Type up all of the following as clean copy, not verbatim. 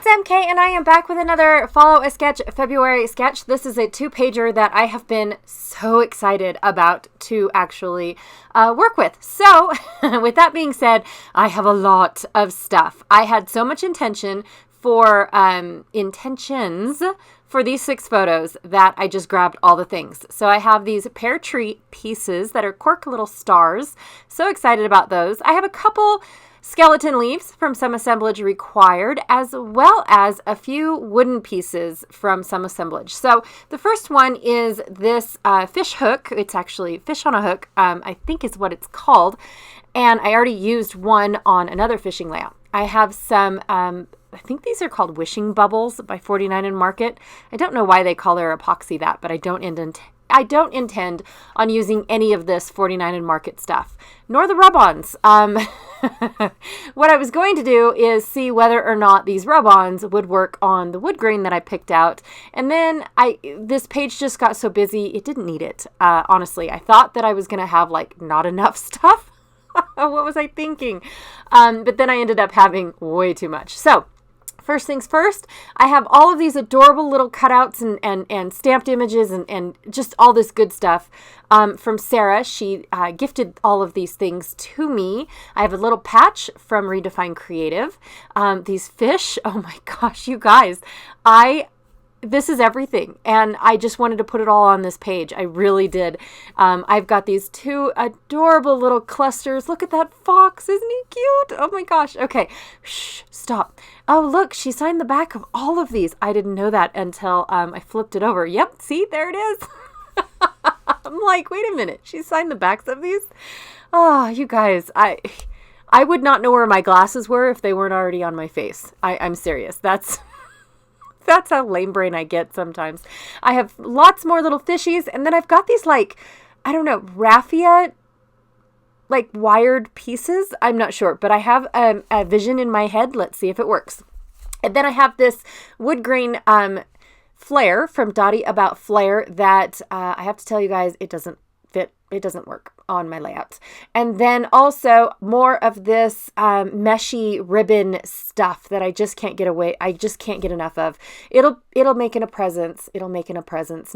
MK, and I am back with another Follow a Sketch February sketch. This is a 2-pager that I have been so excited about to actually work with. So, with that being said, I have a lot of stuff. I had so much intentions for these 6 photos that I just grabbed all the things. So I have these pear tree pieces that are cork little stars. So excited about those. I have a couple skeleton leaves from Some Assemblage Required, as well as a few wooden pieces from Some Assemblage. So the first one is this fish hook. It's actually fish on a hook, I think is what it's called. And I already used one on another fishing layout. I have some, I think these are called wishing bubbles by 49 and Market. I don't know why they call their epoxy that, but I don't intend on using any of this 49 and Market stuff, nor the rub-ons. What I was going to do is see whether or not these rub-ons would work on the wood grain that I picked out. And then this page just got so busy, it didn't need it. Honestly, I thought that I was going to have like not enough stuff. What was I thinking? But then I ended up having way too much. So first things first, I have all of these adorable little cutouts and stamped images and just all this good stuff from Sarah. She gifted all of these things to me. I have a little patch from Redefine Creative. These fish, oh my gosh, you guys, this is everything. And I just wanted to put it all on this page. I really did. I've got these 2 adorable little clusters. Look at that fox. Isn't he cute? Oh my gosh. Okay. Shh, stop. Oh, look, she signed the back of all of these. I didn't know that until I flipped it over. Yep. See, there it is. I'm like, wait a minute. She signed the backs of these? Oh, you guys, I would not know where my glasses were if they weren't already on my face. I'm serious. That's how lame brain I get sometimes. I have lots more little fishies, and then I've got these like, I don't know, raffia, like wired pieces. I'm not sure, but I have a vision in my head. Let's see if it works. And then I have this wood grain flare from Dottie About Flare that I have to tell you guys, it doesn't fit. It doesn't work on my layouts. And then also more of this meshy ribbon stuff that I just can't get away. I just can't get enough of. It'll make an appearance. It'll make an appearance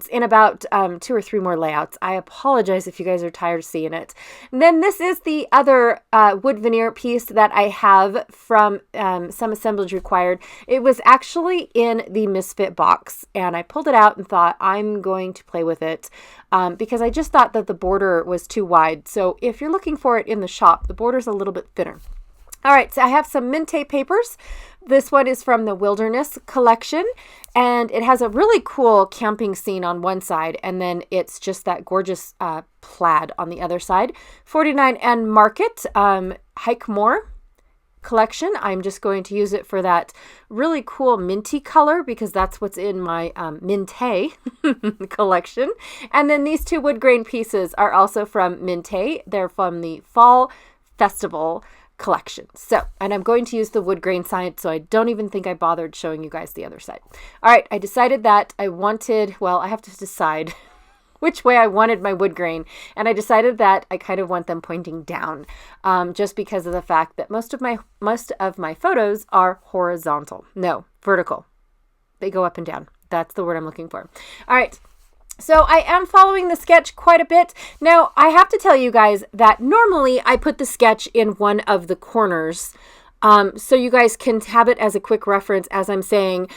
in about 2 or 3 more layouts. I apologize if you guys are tired of seeing it. And then this is the other wood veneer piece that I have from Some Assemblage Required. It was actually in the Misfit box, and I pulled it out and thought I'm going to play with it because I just thought that the border was too wide. So if you're looking for it in the shop, the border's a little bit thinner. All right, so I have some Minte papers. This one is from the Wilderness collection, and it has a really cool camping scene on one side, and then it's just that gorgeous plaid on the other side. 49 and Market, Hike More collection. I'm just going to use it for that really cool minty color because that's what's in my Minte collection. And then these 2 wood grain pieces are also from Minte. They're from the Fall Festival collection. So, and I'm going to use the wood grain side, so I don't even think I bothered showing you guys the other side. All right, I decided that I have to decide which way I wanted my wood grain, and I decided that I kind of want them pointing down, just because of the fact that most of my photos are horizontal. No, vertical. They go up and down. That's the word I'm looking for. All right. So I am following the sketch quite a bit. Now, I have to tell you guys that normally I put the sketch in one of the corners, so you guys can have it as a quick reference as I'm saying,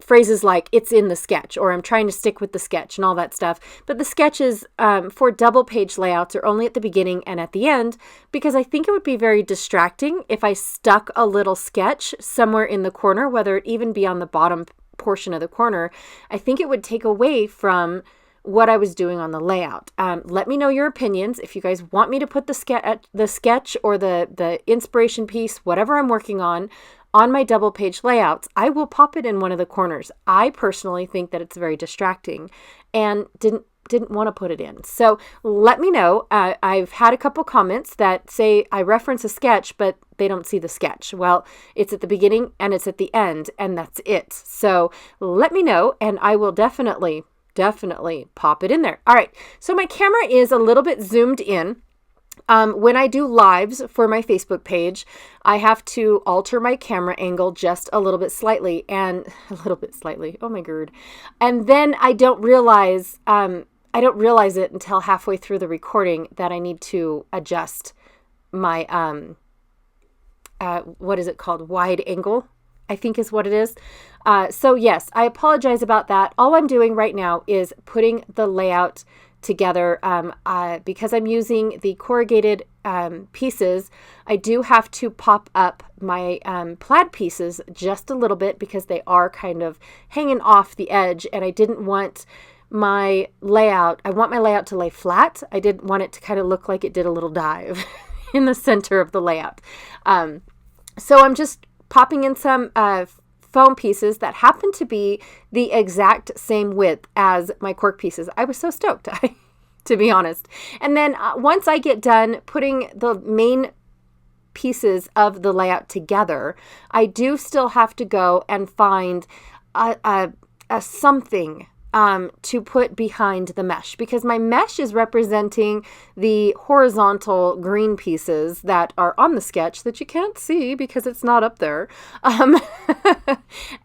phrases like it's in the sketch or I'm trying to stick with the sketch and all that stuff. But the sketches for double page layouts are only at the beginning and at the end because I think it would be very distracting if I stuck a little sketch somewhere in the corner, whether it even be on the bottom portion of the corner. I think it would take away from what I was doing on the layout. Let me know your opinions. If you guys want me to put the sketch or the inspiration piece, whatever I'm working on my double page layouts, I will pop it in one of the corners. I personally think that it's very distracting and didn't want to put it in. So let me know. I've had a couple comments that say I reference a sketch, but they don't see the sketch. Well, it's at the beginning and it's at the end, and that's it. So let me know, and I will definitely pop it in there. All right. So my camera is a little bit zoomed in. When I do lives for my Facebook page, I have to alter my camera angle just a little bit slightly, oh my god. And then I don't realize it until halfway through the recording that I need to adjust my, what is it called? Wide angle, I think is what it is. So yes, I apologize about that. All I'm doing right now is putting the layout together. Because I'm using the corrugated pieces, I do have to pop up my plaid pieces just a little bit because they are kind of hanging off the edge, and I didn't want my layout, I want my layout to lay flat. I didn't want it to kind of look like it did a little dive in the center of the layout. So I'm just popping in some foam pieces that happen to be the exact same width as my cork pieces. I was so stoked, to be honest. And then once I get done putting the main pieces of the layout together, I do still have to go and find a something to put behind the mesh, because my mesh is representing the horizontal green pieces that are on the sketch that you can't see because it's not up there.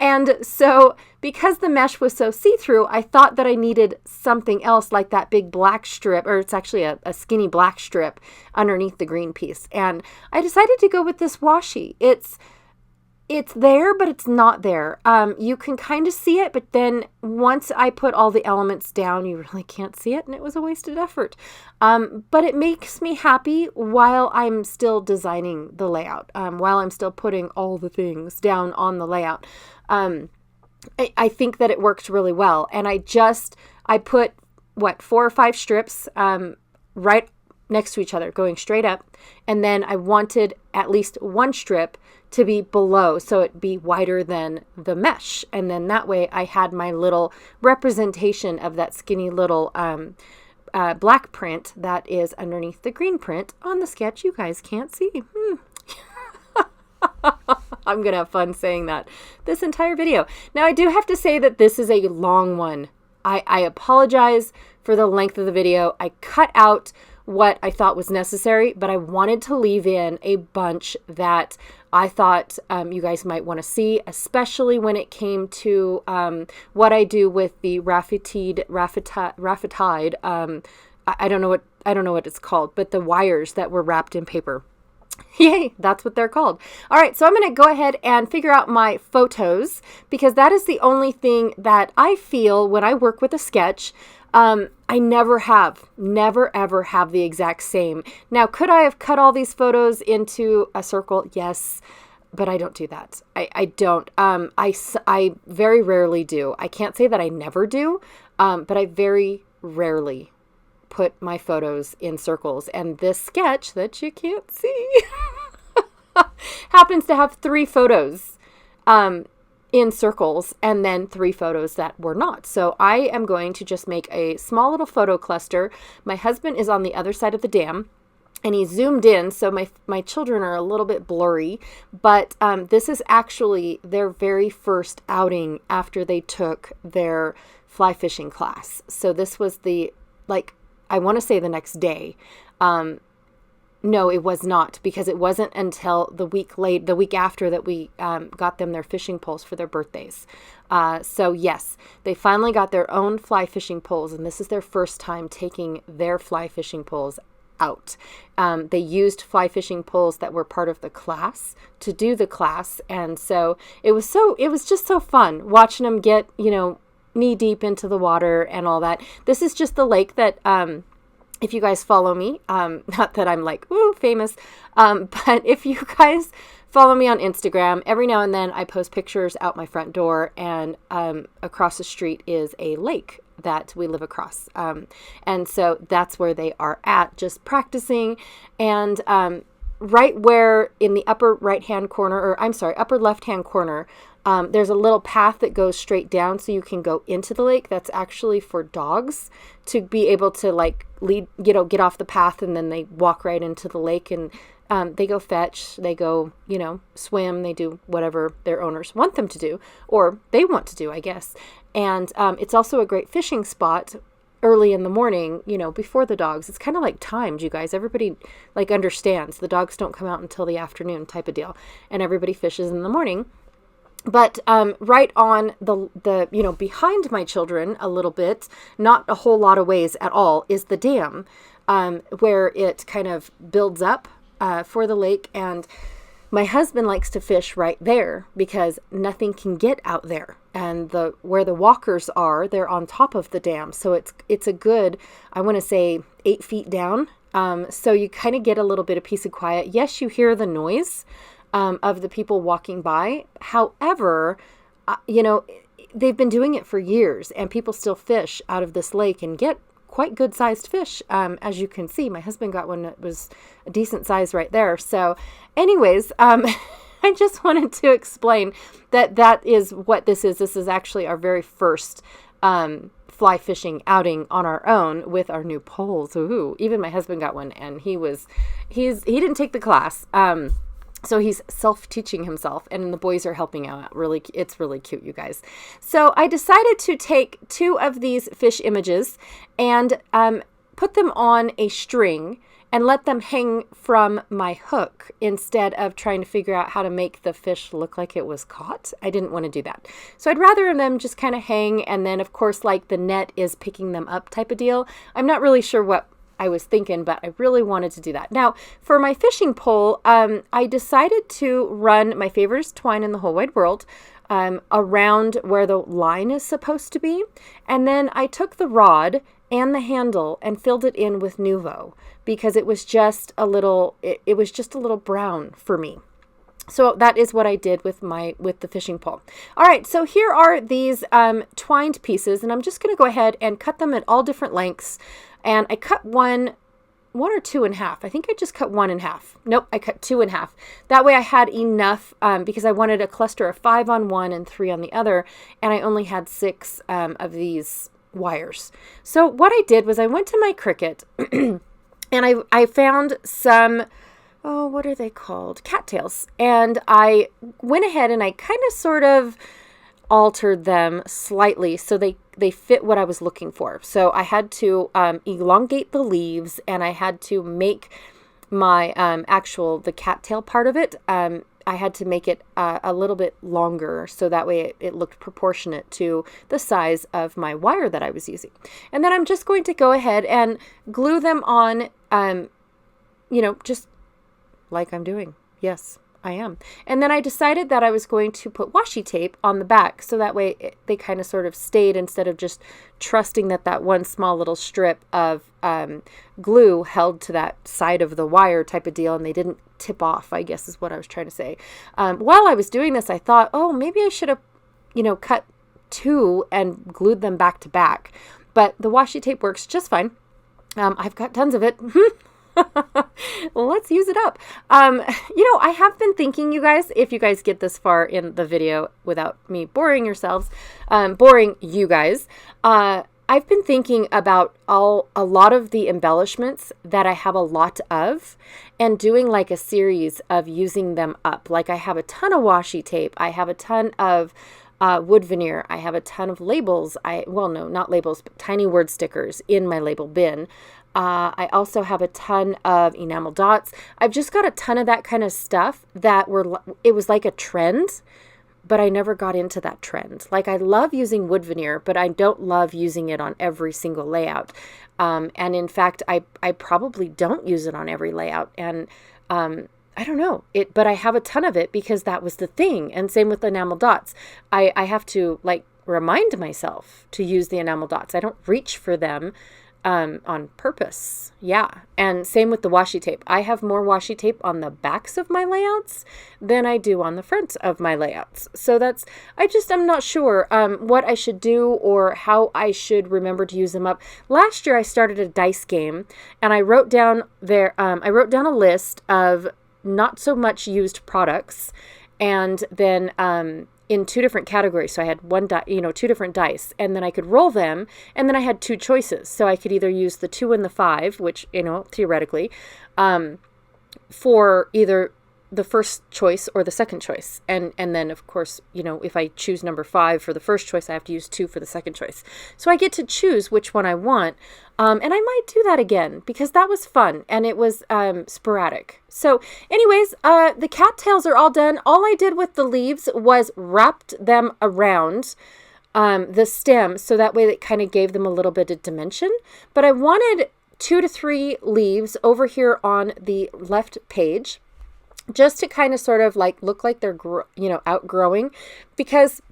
And so because the mesh was so see-through, I thought that I needed something else like that big black strip, or it's actually a skinny black strip underneath the green piece. And I decided to go with this washi. It's there, but it's not there. You can kind of see it, but then once I put all the elements down, you really can't see it, and it was a wasted effort. But it makes me happy while I'm still designing the layout, while I'm still putting all the things down on the layout. I think that it worked really well. And I put, 4 or 5 strips right next to each other, going straight up. And then I wanted at least one strip to be below, so it'd be wider than the mesh. And then that way I had my little representation of that skinny little black print that is underneath the green print on the sketch you guys can't see. I'm going to have fun saying that this entire video. Now, I do have to say that this is a long one. I apologize for the length of the video. I cut out what I thought was necessary, but I wanted to leave in a bunch that I thought you guys might want to see, especially when it came to what I do with the raffified. I don't know what it's called, but the wires that were wrapped in paper. Yay, that's what they're called. All right, so I'm going to go ahead and figure out my photos, because that is the only thing that I feel when I work with a sketch. I never ever have the exact same. Now, could I have cut all these photos into a circle? Yes, but I don't do that. I don't. I very rarely do. I can't say that I never do, but I very rarely put my photos in circles. And this sketch that you can't see happens to have 3 photos in circles, and then 3 photos that were not. So I am going to just make a small little photo cluster. My husband is on the other side of the dam, and he zoomed in, so my children are a little bit blurry, but this is actually their very first outing after they took their fly fishing class. So this was I want to say the next day. No, it was not, because it wasn't until the week after that we got them their fishing poles for their birthdays. So yes, they finally got their own fly fishing poles, and this is their first time taking their fly fishing poles out. They used fly fishing poles that were part of the class to do the class, and so it was just so fun watching them get, knee deep into the water and all that. This is just the lake that if you guys follow me, not that I'm like, ooh, famous, but if you guys follow me on Instagram, every now and then I post pictures out my front door, and across the street is a lake that we live across. And so that's where they are at, just practicing. And right where in the upper left-hand corner, there's a little path that goes straight down so you can go into the lake. That's actually for dogs to be able to get off the path, and then they walk right into the lake, and they go fetch, they go, swim, they do whatever their owners want them to do, or they want to do, I guess. And it's also a great fishing spot early in the morning, before the dogs. It's kind of like timed, you guys. Everybody like understands the dogs don't come out until the afternoon type of deal, and everybody fishes in the morning. But right on the behind my children a little bit, not a whole lot of ways at all, is the dam, where it kind of builds up for the lake. And my husband likes to fish right there because nothing can get out there. And where the walkers are, they're on top of the dam. So it's a good, I want to say 8 feet down. So you kind of get a little bit of peace and quiet. Yes, you hear the noise of the people walking by. However, they've been doing it for years, and people still fish out of this lake and get quite good sized fish. As you can see, my husband got one that was a decent size right there. So anyways, I just wanted to explain that is what this is. This is actually our very first fly fishing outing on our own with our new poles. Ooh, even my husband got one, and he didn't take the class. So he's self-teaching himself, and the boys are helping out. It's really cute, you guys. So I decided to take 2 of these fish images and put them on a string and let them hang from my hook instead of trying to figure out how to make the fish look like it was caught. I didn't want to do that. So I'd rather them just kind of hang, and then of course like the net is picking them up type of deal. I'm not really sure what I was thinking, but I really wanted to do that. Now, for my fishing pole, I decided to run my favorite twine in the whole wide world around where the line is supposed to be. And then I took the rod and the handle and filled it in with Nuvo because it was just a little, it was just a little brown for me. So that is what I did with the fishing pole. All right, so here are these twined pieces, and I'm just going to go ahead and cut them at all different lengths. And I cut one or 2 in half. I think I just cut 1 in half. Nope, I cut 2 in half. That way I had enough because I wanted a cluster of 5 on one and 3 on the other, and I only had 6 of these wires. So what I did was I went to my Cricut and I found some, what are they called? Cattails. And I went ahead and I kind of sort of altered them slightly so they fit what I was looking for. So I had to elongate the leaves, and I had to make my the cattail part of it. I had to make it a little bit longer so that way it looked proportionate to the size of my wire that I was using. And then I'm just going to go ahead and glue them on, just like I'm doing. Yes, I am. And then I decided that I was going to put washi tape on the back so that way they kind of sort of stayed instead of just trusting that one small little strip of glue held to that side of the wire type of deal, and they didn't tip off, I guess is what I was trying to say. While I was doing this, I thought, maybe I should have, cut 2 and glued them back to back. But the washi tape works just fine. I've got tons of it. Let's use it up. I have been thinking, you guys, if you guys get this far in the video without me boring you guys, I've been thinking about a lot of the embellishments that I have a lot of and doing like a series of using them up. Like I have a ton of washi tape. I have a ton of wood veneer. I have a ton of labels. Not labels, but tiny word stickers in my label bin. I also have a ton of enamel dots. I've just got a ton of that kind of stuff it was like a trend, but I never got into that trend. Like I love using wood veneer, but I don't love using it on every single layout. And in fact, I probably don't use it on every layout. And I don't know it, but I have a ton of it because that was the thing. And same with enamel dots. I have to remind myself to use the enamel dots. I don't reach for them on purpose. Yeah. And same with the washi tape. I have more washi tape on the backs of my layouts than I do on the front of my layouts. So I'm not sure what I should do or how I should remember to use them up. Last year I started a dice game, and I wrote down a list of not so much used products, and then in 2 different categories. So I had 2 different dice, and then I could roll them, and then I had 2 choices. So I could either use the 2 and the 5, which, theoretically, for either the first choice or the second choice. And then, of course, if I choose number 5 for the first choice, I have to use 2 for the second choice. So I get to choose which one I want. And I might do that again because that was fun and it was sporadic. So anyways, the cattails are all done. All I did with the leaves was wrapped them around the stem so that way it kind of gave them a little bit of dimension. But I wanted 2 to 3 leaves over here on the left page, just to kind of sort of like look like they're, outgrowing, because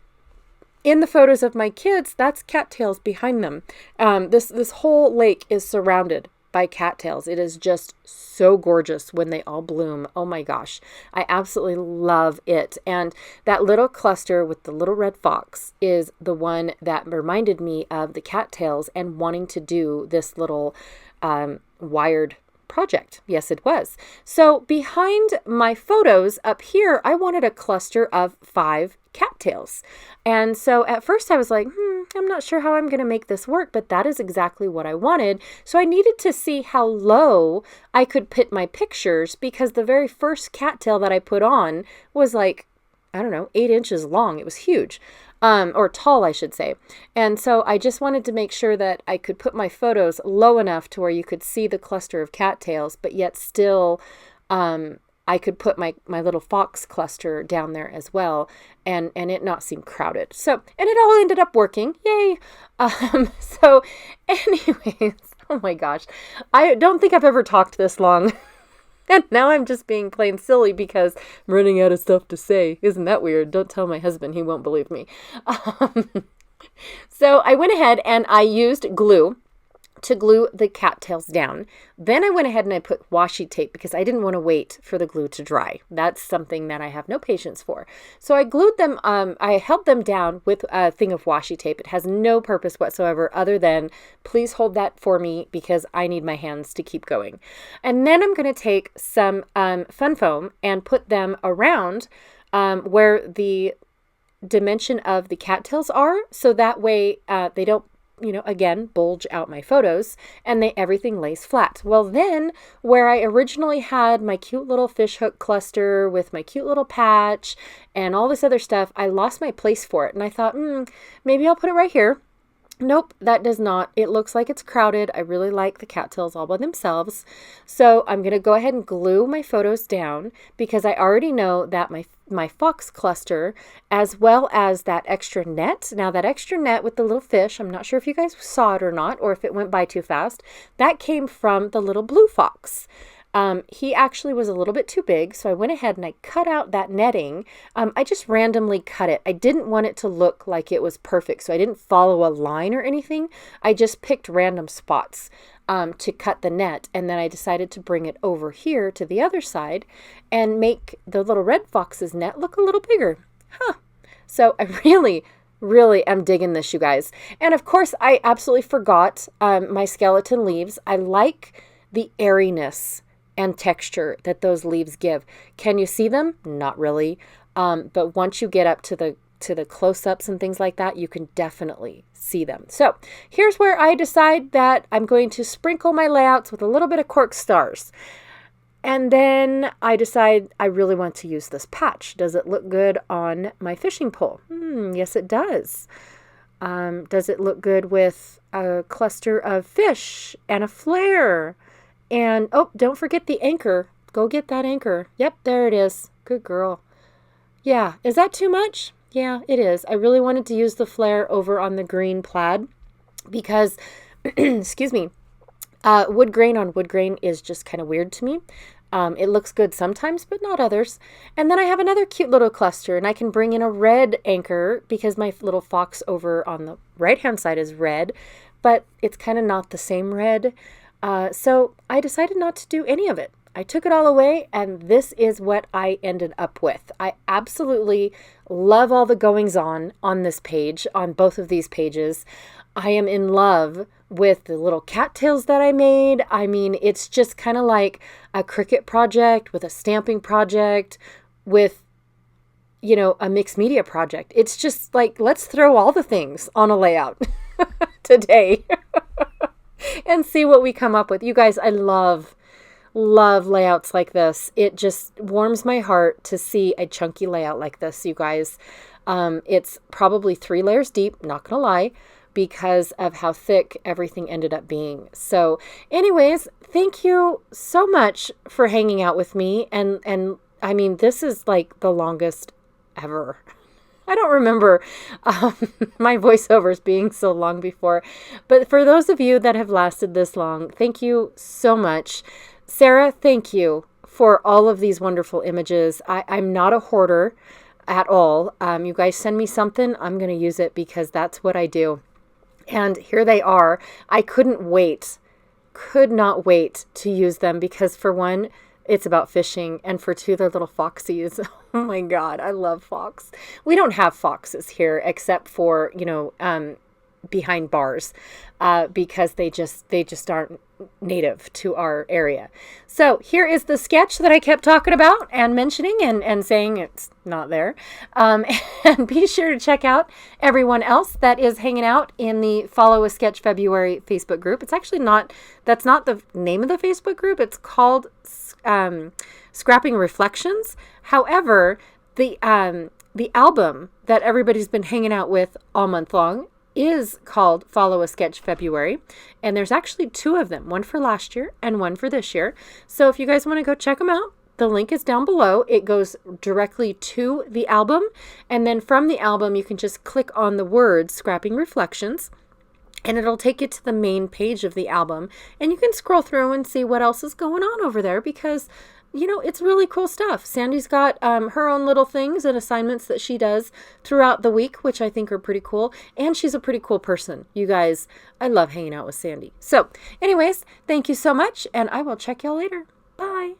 in the photos of my kids, that's cattails behind them. This whole lake is surrounded by cattails. It is just so gorgeous when they all bloom. Oh my gosh. I absolutely love it. And that little cluster with the little red fox is the one that reminded me of the cattails and wanting to do this little wired project. Yes, it was. So behind my photos up here, I wanted a cluster of 5 cattails. And so at first I was like, I'm not sure how I'm going to make this work, but that is exactly what I wanted. So I needed to see how low I could put my pictures, because the very first cattail that I put on was like, I don't know, 8 inches long. It was huge. Or tall, I should say. And so I just wanted to make sure that I could put my photos low enough to where you could see the cluster of cattails, but yet still I could put my little fox cluster down there as well, and it not seem crowded. So, and it all ended up working. Yay! So anyways, oh my gosh. I don't think I've ever talked this long. And now I'm just being plain silly because I'm running out of stuff to say. Isn't that weird? Don't tell my husband. He won't believe me. So I went ahead and I used glue to glue the cattails down. Then I went ahead and I put washi tape because I didn't want to wait for the glue to dry. That's something that I have no patience for. So I glued them, I held them down with a thing of washi tape. It has no purpose whatsoever other than please hold that for me because I need my hands to keep going. And then I'm going to take some fun foam and put them around where the dimension of the cattails are, so that way they don't again, bulge out my photos and everything lays flat. Well, then where I originally had my cute little fishhook cluster with my cute little patch and all this other stuff, I lost my place for it. And I thought, maybe I'll put it right here. Nope, that does not. It looks like it's crowded. I really like the cattails all by themselves. So I'm going to go ahead and glue my photos down because I already know that my fox cluster, as well as that extra net. Now that extra net with the little fish, I'm not sure if you guys saw it or not, or if it went by too fast. That came from the little blue fox. He actually was a little bit too big, so I went ahead and I cut out that netting. I just randomly cut it. I didn't want it to look like it was perfect, so I didn't follow a line or anything. I just picked random spots to cut the net, and then I decided to bring it over here to the other side and make the little red fox's net look a little bigger. So I really am digging this, you guys. And of course, I absolutely forgot my skeleton leaves. I like the airiness and texture that those leaves give. Can you see them? Not really. But once you get up to the close-ups and things like that, you can definitely see them. So here's where I decide that I'm going to sprinkle my layouts with a little bit of cork stars. And then I decide I really want to use this patch. Does it look good on my fishing pole? Yes, it does. Does it look good with a cluster of fish and a flare? And, oh, don't forget the anchor. Go get that anchor. Yep, there it is. Good girl. Yeah, is that too much? Yeah, it is. I really wanted to use the flare over on the green plaid because, excuse me, wood grain on wood grain is just kind of weird to me. It looks good sometimes, but not others. And then I have another cute little cluster, and I can bring in a red anchor because my little fox over on the right-hand side is red, but it's kind of not the same red. So I decided not to do any of it. I took it all away, and this is what I ended up with. I absolutely love all the goings-on this page, on both of these pages. I am in love with the little cattails that I made. I mean, it's just kind of like a Cricut project with a stamping project with, a mixed media project. It's just like, let's throw all the things on a layout today and see what we come up with. You guys, I love love layouts like this. It just warms my heart to see a chunky layout like this, you guys. It's probably 3 layers deep, not gonna lie, because of how thick everything ended up being. So anyways, thank you so much for hanging out with me. And I mean, this is like the longest ever. I don't remember my voiceovers being so long before. But for those of you that have lasted this long, thank you so much. Sarah, thank you for all of these wonderful images. I'm not a hoarder at all. You guys send me something, I'm going to use it because that's what I do. And here they are. I could not wait to use them because for one, it's about fishing, and for two, they're little foxies. Oh my God, I love fox. We don't have foxes here except for, behind bars, because they just aren't native to our area. So here is the sketch that I kept talking about and mentioning and saying it's not there. And be sure to check out everyone else that is hanging out in the Follow a Sketch February Facebook group. It's actually that's not the name of the Facebook group. It's called Scrapping Reflections. However, the album that everybody's been hanging out with all month long is called Follow a Sketch February, and there's actually 2 of them, one for last year and one for this year. So if you guys want to go check them out, the link is down below. It goes directly to the album, and then from the album you can just click on the word Scrapping Reflections, and it'll take you to the main page of the album, and you can scroll through and see what else is going on over there because it's really cool stuff. Sandy's got her own little things and assignments that she does throughout the week, which I think are pretty cool. And she's a pretty cool person. You guys, I love hanging out with Sandy. So anyways, thank you so much, and I will check y'all later. Bye.